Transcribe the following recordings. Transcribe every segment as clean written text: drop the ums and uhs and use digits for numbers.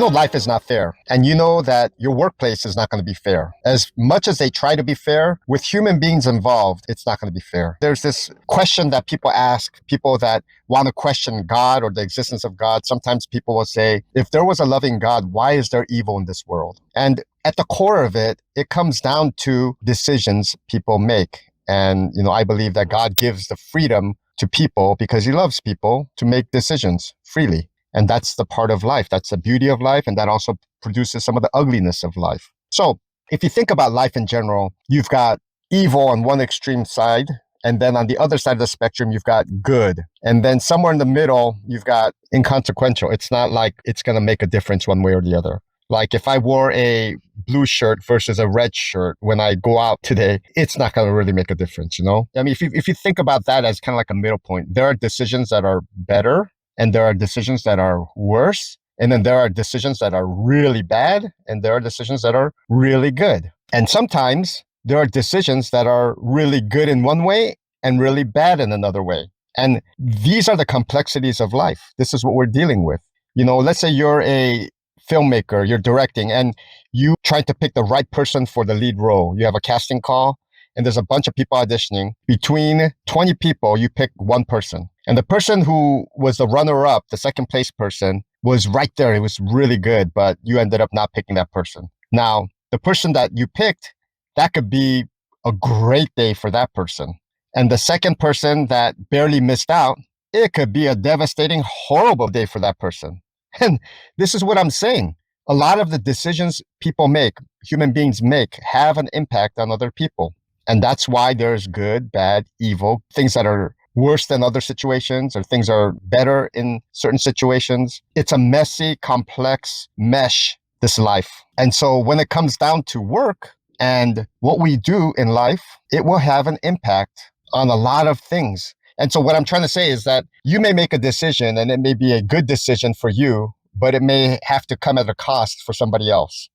you know life is not fair, and you know that your workplace is not going to be fair. As much as they try to be fair, with human beings involved, it's not going to be fair. There's this question that people ask, people that want to question God or the existence of God. Sometimes people will say, if there was a loving God, why is there evil in this world? And at the core of it, it comes down to decisions people make. And, I believe that God gives the freedom to people because he loves people to make decisions freely. And that's the part of life. That's the beauty of life. And that also produces some of the ugliness of life. So if you think about life in general, you've got evil on one extreme side. And then on the other side of the spectrum, you've got good. And then somewhere in the middle, you've got inconsequential. It's not like it's going to make a difference one way or the other. Like if I wore a blue shirt versus a red shirt when I go out today, it's not going to really make a difference, I mean, if you think about that as kind of like a middle point, there are decisions that are better and there are decisions that are worse. And then there are decisions that are really bad and there are decisions that are really good. And sometimes there are decisions that are really good in one way and really bad in another way. And these are the complexities of life. This is what we're dealing with. Let's say you're a filmmaker, you're directing, and you try to pick the right person for the lead role. You have a casting call, and there's a bunch of people auditioning. Between 20 people, you pick one person. And the person who was the runner-up, the second place person, was right there. It was really good, but you ended up not picking that person. Now, the person that you picked, that could be a great day for that person. And the second person that barely missed out, it could be a devastating, horrible day for that person. And this is what I'm saying. A lot of the decisions people make, human beings make, have an impact on other people. And that's why there's good, bad, evil, things that are worse than other situations or things are better in certain situations. It's a messy, complex mesh, this life. And so when it comes down to work and what we do in life, it will have an impact on a lot of things. And so what I'm trying to say is that you may make a decision and it may be a good decision for you, but it may have to come at a cost for somebody else.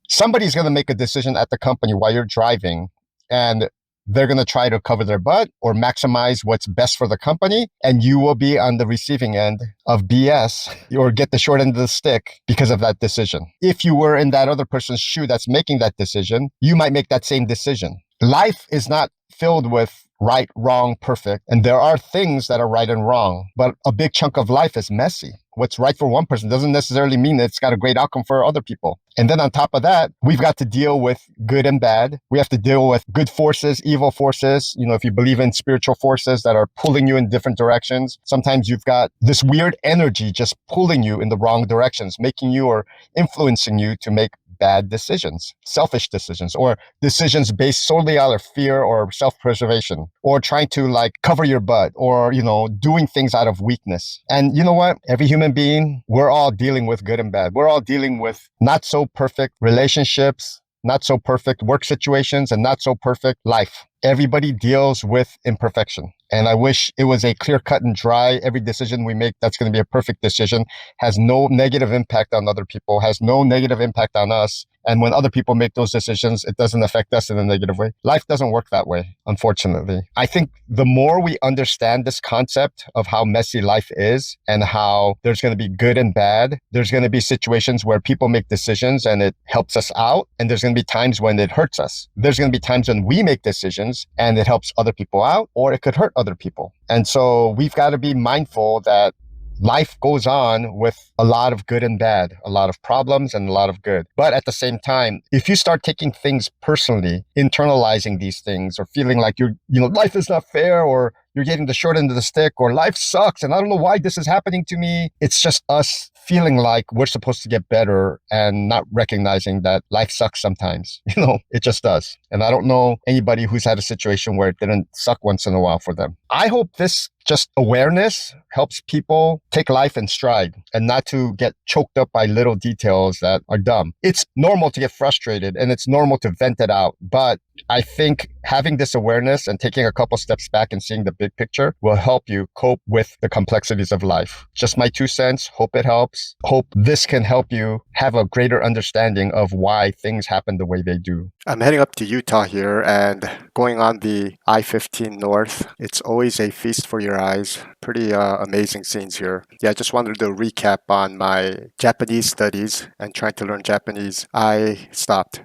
Somebody's going to make a decision at the company while you're driving, and they're going to try to cover their butt or maximize what's best for the company. And you will be on the receiving end of BS or get the short end of the stick because of that decision. If you were in that other person's shoe that's making that decision, you might make that same decision. Life is not filled with right, wrong, perfect. And there are things that are right and wrong, but a big chunk of life is messy. What's right for one person doesn't necessarily mean that it's got a great outcome for other people. And then on top of that, we've got to deal with good and bad. We have to deal with good forces, evil forces. If you believe in spiritual forces that are pulling you in different directions, sometimes you've got this weird energy just pulling you in the wrong directions, making you or influencing you to make bad decisions, selfish decisions, or decisions based solely out of fear or self-preservation, or trying to cover your butt, or, doing things out of weakness. And you know what? Every human being, we're all dealing with good and bad. We're all dealing with not so perfect relationships, not so perfect work situations, and not so perfect life. Everybody deals with imperfection. And I wish it was a clear cut and dry. Every decision we make that's going to be a perfect decision, has no negative impact on other people, has no negative impact on us. And when other people make those decisions, it doesn't affect us in a negative way. Life doesn't work that way, unfortunately. I think the more we understand this concept of how messy life is and how there's going to be good and bad, there's going to be situations where people make decisions and it helps us out. And there's going to be times when it hurts us. There's going to be times when we make decisions and it helps other people out, or it could hurt other people. And so we've got to be mindful that life goes on with a lot of good and bad, a lot of problems and a lot of good. But at the same time, if you start taking things personally, internalizing these things, or feeling like life is not fair, or you're getting the short end of the stick, or life sucks and I don't know why this is happening to me, it's just us feeling like we're supposed to get better and not recognizing that life sucks sometimes. It just does. And I don't know anybody who's had a situation where it didn't suck once in a while for them. I hope this just awareness helps people take life in stride and not to get choked up by little details that are dumb. It's normal to get frustrated and it's normal to vent it out. But I think having this awareness and taking a couple steps back and seeing the big picture will help you cope with the complexities of life. Just my 2 cents. Hope it helps. tips. Hope this can help you have a greater understanding of why things happen the way they do. I'm heading up to Utah here and going on the I-15 North. It's always a feast for your eyes. Pretty amazing scenes here. Yeah, I just wanted to recap on my Japanese studies and trying to learn Japanese. I stopped.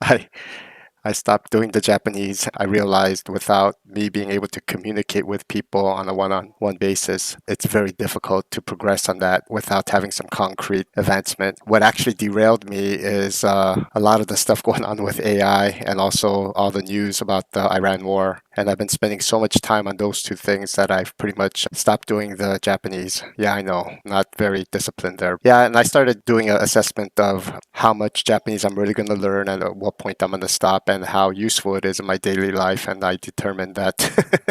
I I stopped doing the Japanese. I realized without me being able to communicate with people on a one-on-one basis, it's very difficult to progress on that without having some concrete advancement. What actually derailed me is a lot of the stuff going on with AI and also all the news about the Iran war. And I've been spending so much time on those two things that I've pretty much stopped doing the Japanese. Yeah, I know, not very disciplined there. Yeah, and I started doing an assessment of how much Japanese I'm really going to learn and at what point I'm going to stop and how useful it is in my daily life. And I determined that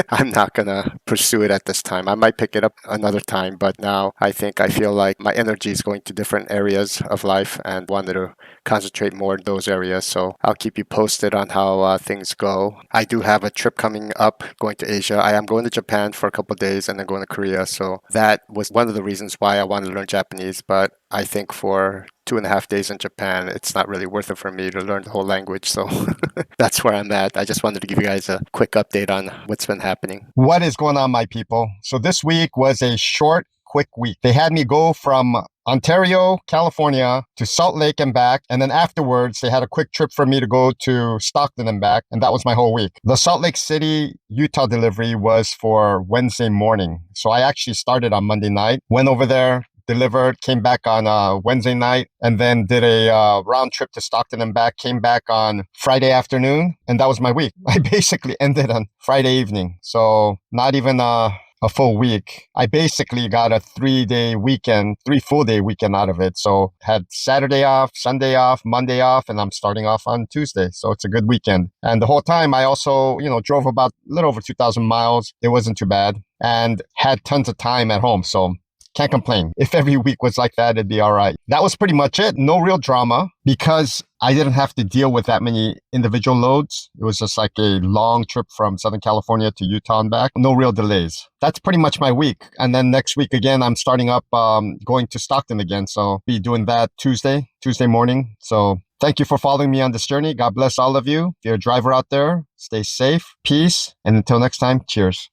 I'm not going to pursue it at this time. I might pick it up another time, but now I feel like my energy is going to different areas of life and wanted to concentrate more in those areas. So I'll keep you posted on how things go. I do have a trip coming up going to Asia. I am going to Japan for a couple of days and then going to Korea. So that was one of the reasons why I wanted to learn Japanese. But I think for 2.5 days in Japan, it's not really worth it for me to learn the whole language. So that's where I'm at. I just wanted to give you guys a quick update on what's been happening. What is going on, my people? So this week was a short, quick week. They had me go from Ontario, California to Salt Lake and back. And then afterwards, they had a quick trip for me to go to Stockton and back. And that was my whole week. The Salt Lake City, Utah delivery was for Wednesday morning. So I actually started on Monday night, went over there, delivered, came back on Wednesday night, and then did a round trip to Stockton and back, came back on Friday afternoon, and that was my week. I basically ended on Friday evening. So not even a full week. I basically got a 3-day weekend, 3 full-day weekend out of it. So had Saturday off, Sunday off, Monday off, and I'm starting off on Tuesday. So it's a good weekend. And the whole time I also, drove about a little over 2,000 miles. It wasn't too bad and had tons of time at home. So can't complain. If every week was like that, it'd be all right. That was pretty much it. No real drama because I didn't have to deal with that many individual loads. It was just like a long trip from Southern California to Utah and back. No real delays. That's pretty much my week. And then next week again, I'm starting up going to Stockton again. So be doing that Tuesday morning. So thank you for following me on this journey. God bless all of you. If you're a driver out there, stay safe, peace, and until next time, cheers.